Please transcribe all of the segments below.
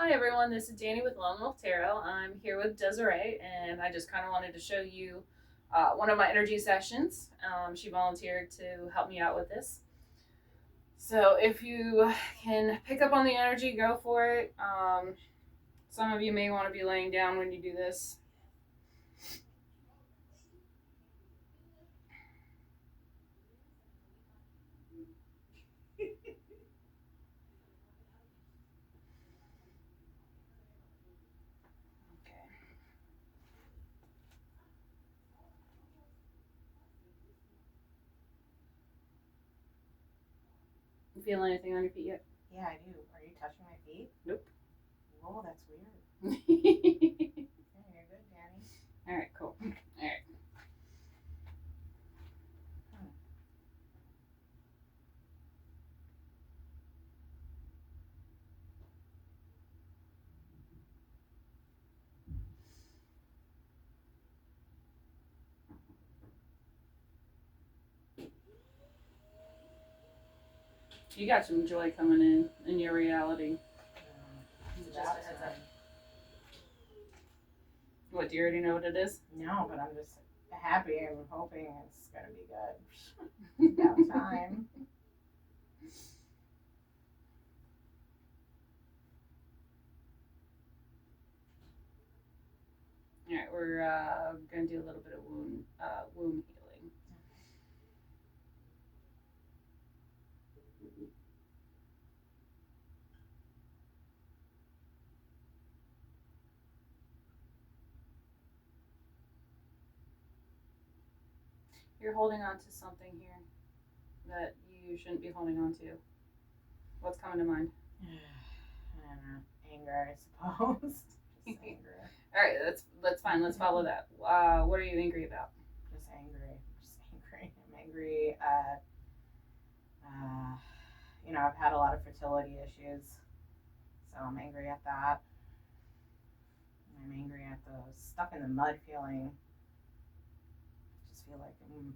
Hi everyone, this is Danny with Lone Wolf Tarot. I'm here with Desiree, and I just kind of wanted to show you one of my energy sessions. She volunteered to help me out with this. So if you can pick up on the energy, go for it. Some of you may want to be laying down when you do this. Okay. You feel anything on your feet yet? Yeah, I do. Are you touching my feet? Nope. Whoa, that's weird. All Yeah, you're good, Danny. right, cool. All right. You got some joy coming in your reality. It's Just a about heads time. up. What, do you already know what it is? No, but I'm just happy. I'm hoping it's gonna be good. It's about time. All right, we're gonna do a little bit of womb healing. You're holding on to something here that you shouldn't be holding on to. What's coming to mind? I don't know. Anger, I suppose. Just anger. All right, that's fine. Let's follow that. What are you angry about? Just angry. Just angry. I'm angry at, I've had a lot of fertility issues. So I'm angry at that. I'm angry at the stuck in the mud feeling. I just feel like I'm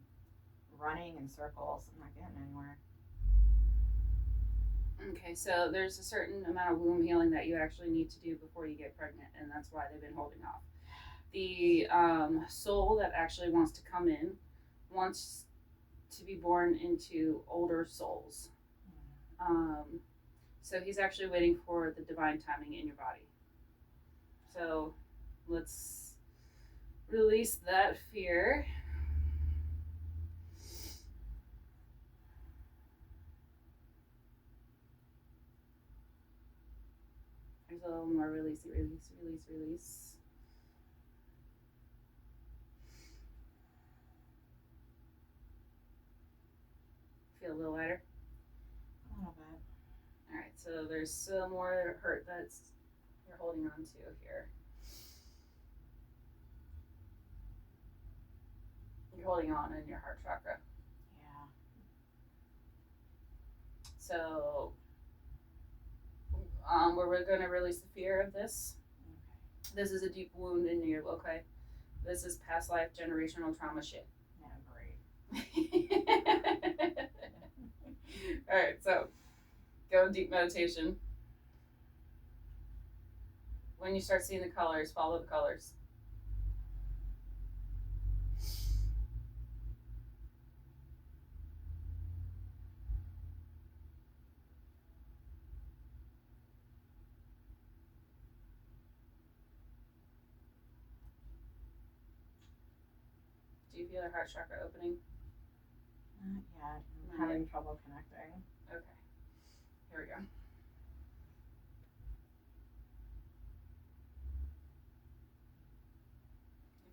running in circles. I'm not getting anywhere. Okay, so there's a certain amount of womb healing that you actually need to do before you get pregnant, and that's why they've been holding off. The soul that actually wants to come in wants to be born into older souls. Um, so he's actually waiting for the divine timing in your body. So let's release that fear. There's a little more release, release, release, release. Feel a little lighter. A little bit. All right, so there's some more hurt that's you're holding on to here. You're holding on in your heart chakra. Yeah. So we're going to release the fear of this. Okay. This is a deep wound in you, okay? This is past life generational trauma shit. Yeah, great. All right, so go in deep meditation. When you start seeing the colors, follow the colors. Do you feel your heart chakra opening? Not yet. I'm Not having yet. trouble connecting. Okay, here we go.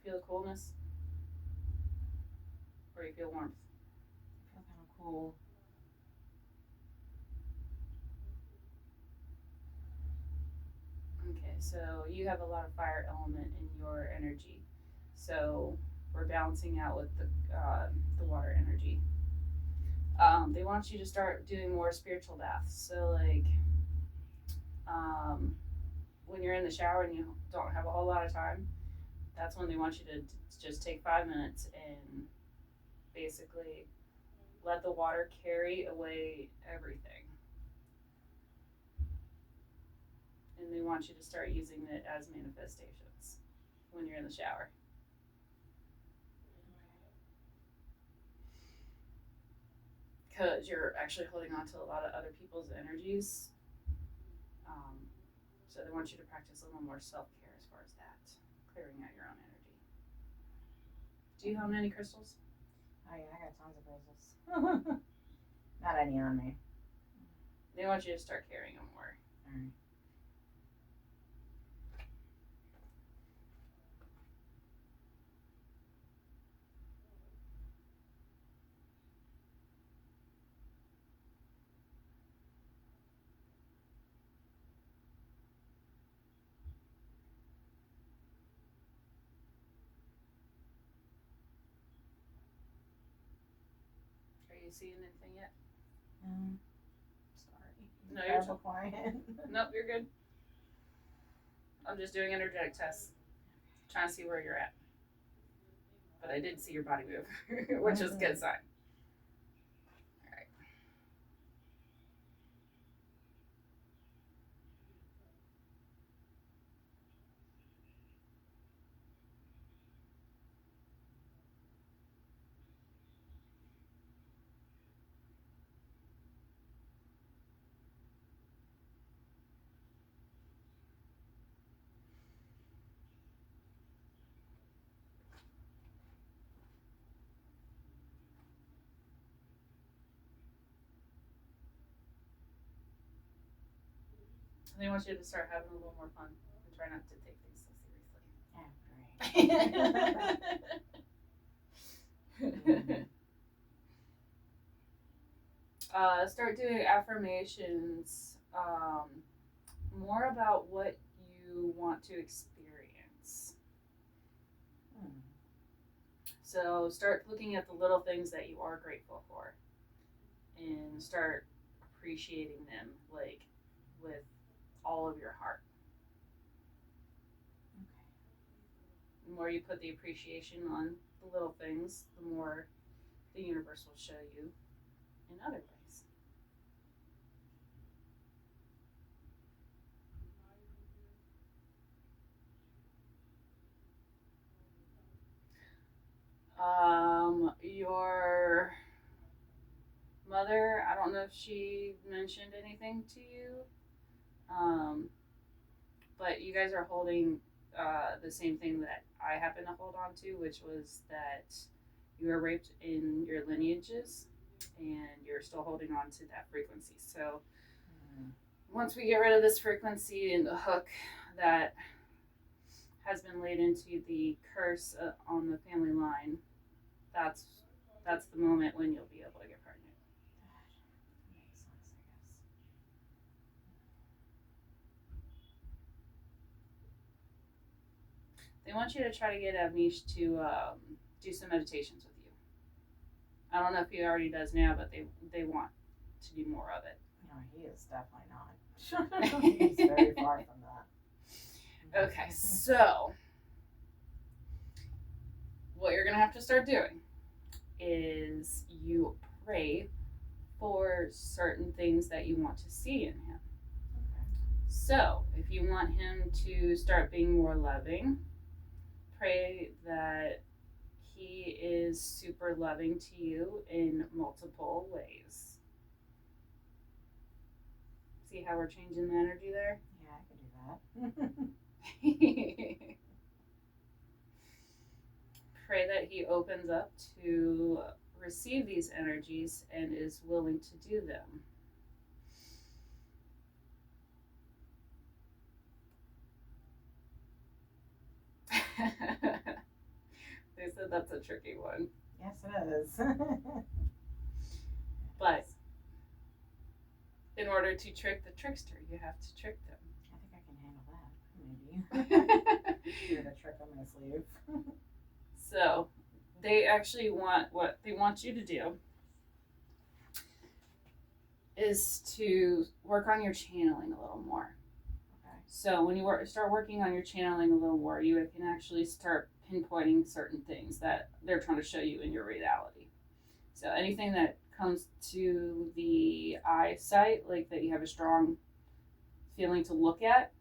You feel coolness? Or you feel warmth? I feel kind of cool. Okay, so you have a lot of fire element in your energy. So we're balancing out with the water energy. They want you to start doing more spiritual baths. So like um, when you're in the shower and you don't have a whole lot of time, that's when they want you to just take 5 minutes and basically let the water carry away everything and they want you to start using it as manifestations when you're in the shower. Because you're actually holding on to a lot of other people's energies. So they want you to practice a little more self-care as far as that, clearing out your own energy. Do you own any crystals? Oh yeah, I got tons of crystals. Not any on me. They want you to start carrying them more. Alright. Are you seeing anything yet? Sorry. No, you're Terrible quiet. Nope, you're good. I'm just doing energetic tests, trying to see where you're at. But I did see your body move, which is a good sign. All right. They want you to start having a little more fun and try not to take things so seriously. Start doing affirmations, more about what you want to experience. So start looking at the little things that you are grateful for and start appreciating them, like with all of your heart. The more you put the appreciation on the little things, the more the universe will show you in other ways. Your mother, I don't know if she mentioned anything to you, but you guys are holding the same thing that I happen to hold on to, which was that you were raped in your lineages and you're still holding on to that frequency. So once we get rid of this frequency and the hook that has been laid into the curse on the family line, that's the moment when you'll be able to get pregnant. That makes sense, They want you to try to get Avnish to do some meditations with you. I don't know if he already does now, but they want to do more of it. No, he is definitely not. He's very far from that. Okay, so what you're gonna have to start doing is you pray for certain things that you want to see in him. Okay. So if you want him to start being more loving, pray that he is super loving to you in multiple ways. See how we're changing the energy there? Yeah, I could do that. Pray that he opens up to receive these energies and is willing to do them. They said that's a tricky one. Yes, it is. But in order to trick the trickster, you have to trick them. I think I can handle that. Maybe. You're the trick on my sleeve. So they actually want, what they want you to do is to work on your channeling a little more. Okay. So when you start working on your channeling a little more, you can actually start pinpointing certain things that they're trying to show you in your reality. So anything that comes to the eyesight, like that you have a strong feeling to look at,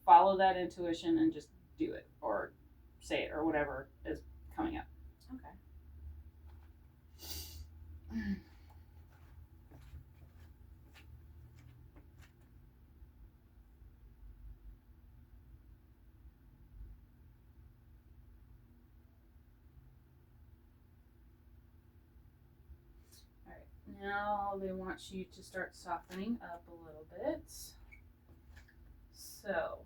follow that intuition and just do it or say it or whatever is coming up. Okay. Alright, now they want you to start softening up a little bit. So,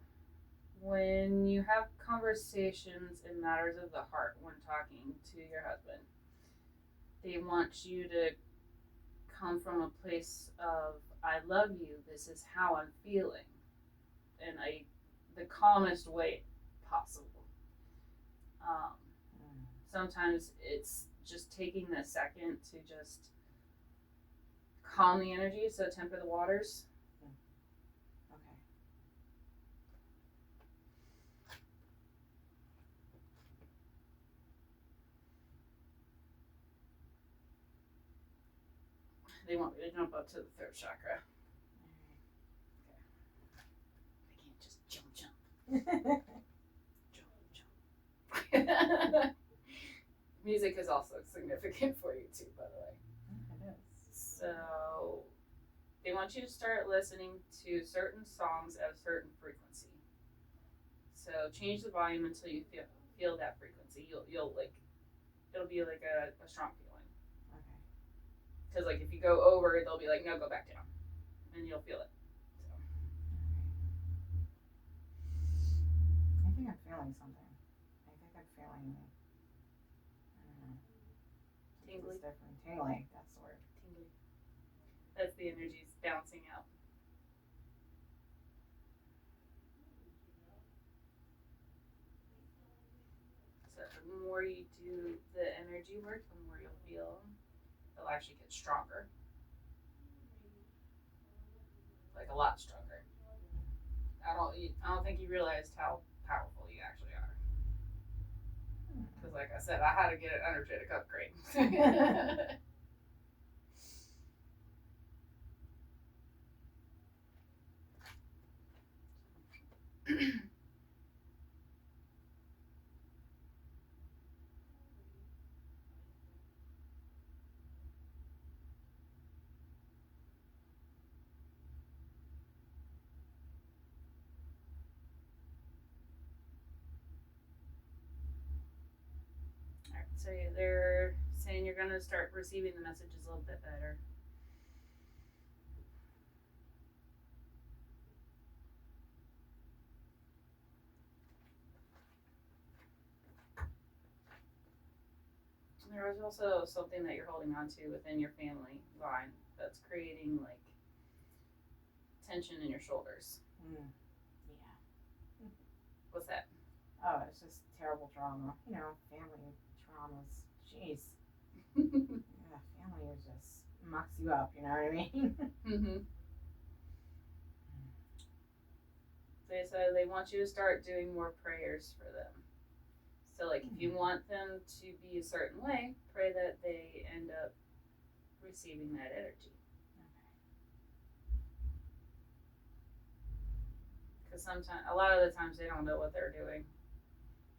when you have conversations in matters of the heart when talking to your husband, they want you to come from a place of, I love you, this is how I'm feeling, in the calmest way possible. Sometimes it's just taking the second to just calm the energy, so temper the waters. Okay. They want me to jump up to the third chakra. I can't just jump. Music is also significant for you too, by the way. It is. So they want you to start listening to certain songs at a certain frequency. So change the volume until you feel that frequency. You'll like, it'll be like a strong feeling. Okay. Because like if you go over, they'll be like, no, go back down, and you'll feel it. So. I think I'm feeling something. I think I'm feeling. I don't know. Tingly. It's different. Tingly. That's the word. Tingly. That's the energies bouncing out. So the more you do the energy work, the more you'll feel it'll actually get stronger. Like a lot stronger. I don't think you realized how powerful you actually are. Because like I said, I had to get an energetic upgrade. Alright, so they're saying you're going to start receiving the messages a little bit better. There is also something that you're holding on to within your family line that's creating like tension in your shoulders. Yeah. What's that? Oh, it's just terrible trauma. You know, family traumas. Jeez. Yeah, family just mucks you up. You know what I mean? Mm-hmm. They said they want you to start doing more prayers for them. So, like, if you want them to be a certain way, pray that they end up receiving that energy. Because sometimes, a lot of the times, they don't know what they're doing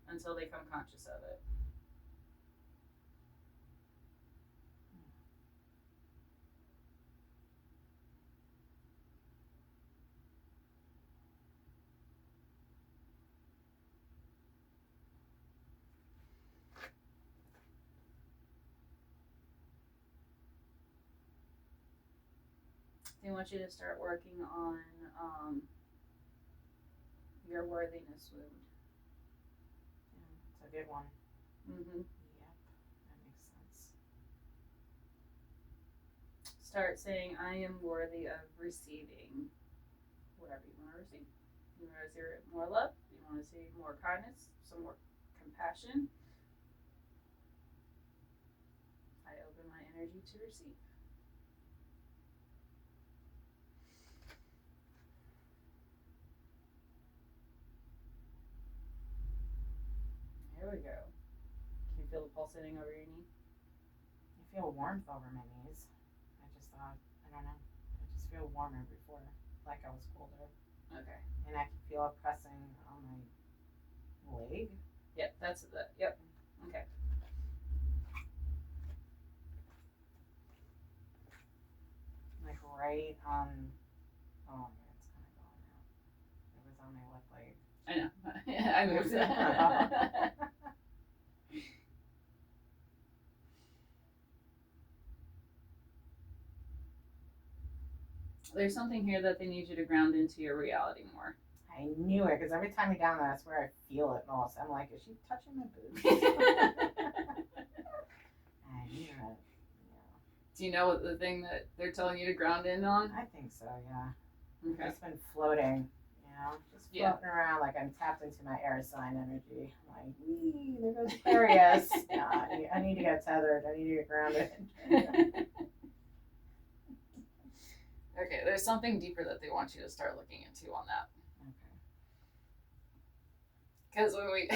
until they come conscious of it. They want you to start working on your worthiness wound. Yeah, it's a good one. Mm-hmm. Yep, that makes sense. Start saying, I am worthy of receiving whatever you want to receive. You want to receive more love, you want to see more kindness, some more compassion. I open my energy to receive. There we go. Can you feel the pulsating over your knee? I feel warmth over my knees. I just thought, I don't know. I just feel warmer before, like I was colder. Okay. And I can feel it pressing on my leg. Yep, that's the, yep. Okay. Like right on, oh man, it's kind of going out. It was on my left leg. I know. I moved that. There's something here that they need you to ground into your reality more. I knew it because every time you're down there, that's where I feel it most. I'm like, is she touching my boobs? I knew it. Yeah. Do you know what the thing that they're telling you to ground in on? I think so, yeah. Okay. I've just been floating, just floating around like I'm tapped into my air sign energy. I'm like, wee, there goes Aquarius. Yeah, I need to get tethered. I need to get grounded. Okay, there's something deeper that they want you to start looking into on that. Okay. Because when we,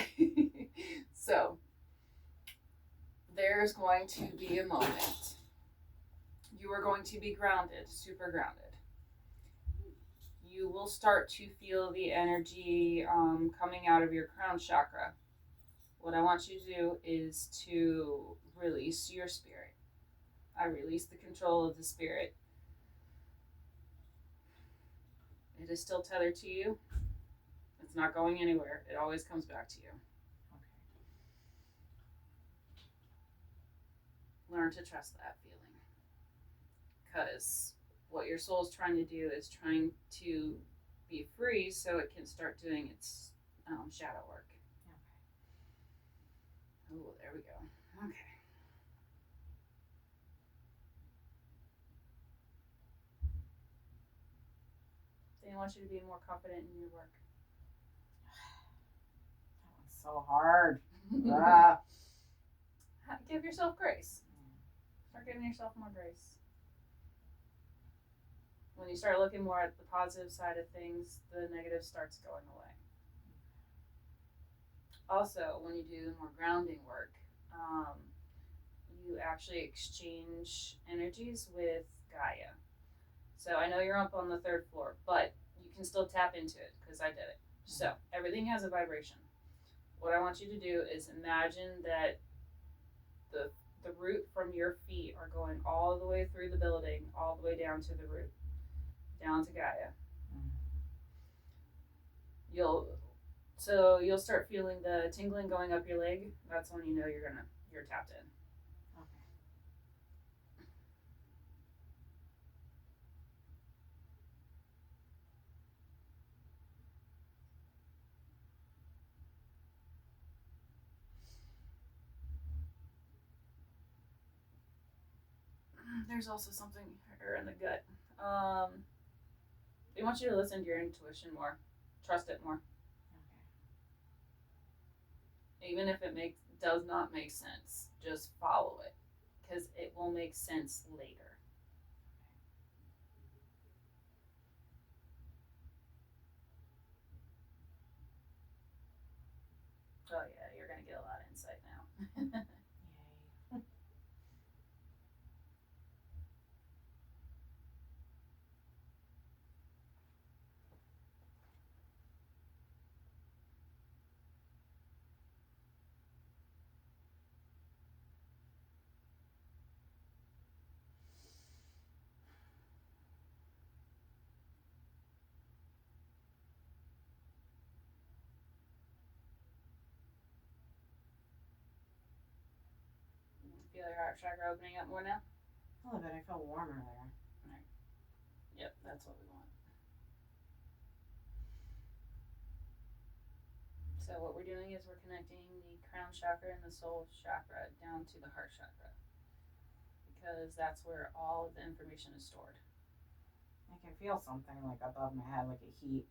so there's going to be a moment. You are going to be grounded, super grounded. You will start to feel the energy coming out of your crown chakra. What I want you to do is to release your spirit. I release the control of the spirit. It is still tethered to you. It's not going anywhere. It always comes back to you. Okay. Learn to trust that feeling. Because what your soul is trying to do is trying to be free so it can start doing its shadow work. Okay. Oh, there we go. Okay. They want you to be more confident in your work. That one's so hard. Give yourself grace. Start giving yourself more grace. When you start looking more at the positive side of things, the negative starts going away. Also, when you do more grounding work, you actually exchange energies with Gaia. So I know you're up on the 3rd floor, but you can still tap into it because I did it. So everything has a vibration. What I want you to do is imagine that the root from your feet are going all the way through the building, all the way down to the root, down to Gaia. You'll start feeling the tingling going up your leg. That's when you know you're tapped in. There's also something here in the gut. They want you to listen to your intuition more, trust it more. Okay. Even if it does not make sense, just follow it, because it will make sense later. Oh yeah, you're gonna get a lot of insight now. Yay. Feel your heart chakra opening up more now? A little bit. I feel warmer there. Right. Yep, that's what we want. So what we're doing is we're connecting the crown chakra and the soul chakra down to the heart chakra, because that's where all of the information is stored. I can feel something like above my head, like a heat,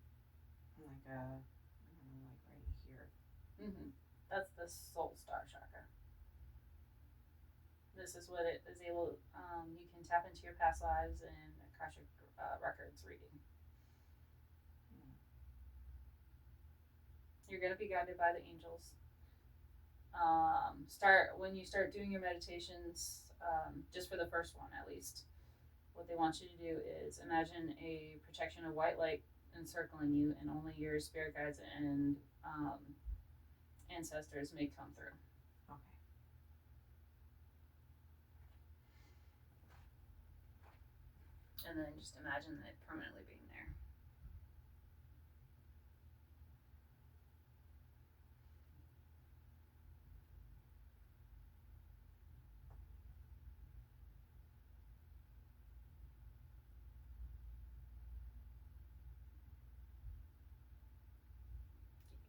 like a, I don't know, like right here. That's the soul star chakra. This is what it is able. You can tap into your past lives and Akashic records reading. You're gonna be guided by the angels. When you start doing your meditations, just for the first one at least. What they want you to do is imagine a protection of white light encircling you, and only your spirit guides and ancestors may come through. Okay. And then just imagine it permanently being there.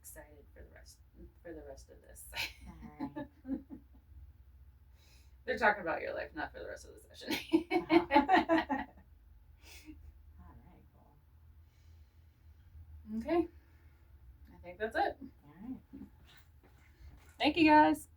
Excited for the rest of this. Alright. They're talking about your life, not for the rest of the session. Alright, cool. Okay. I think that's it. Alright. Thank you guys.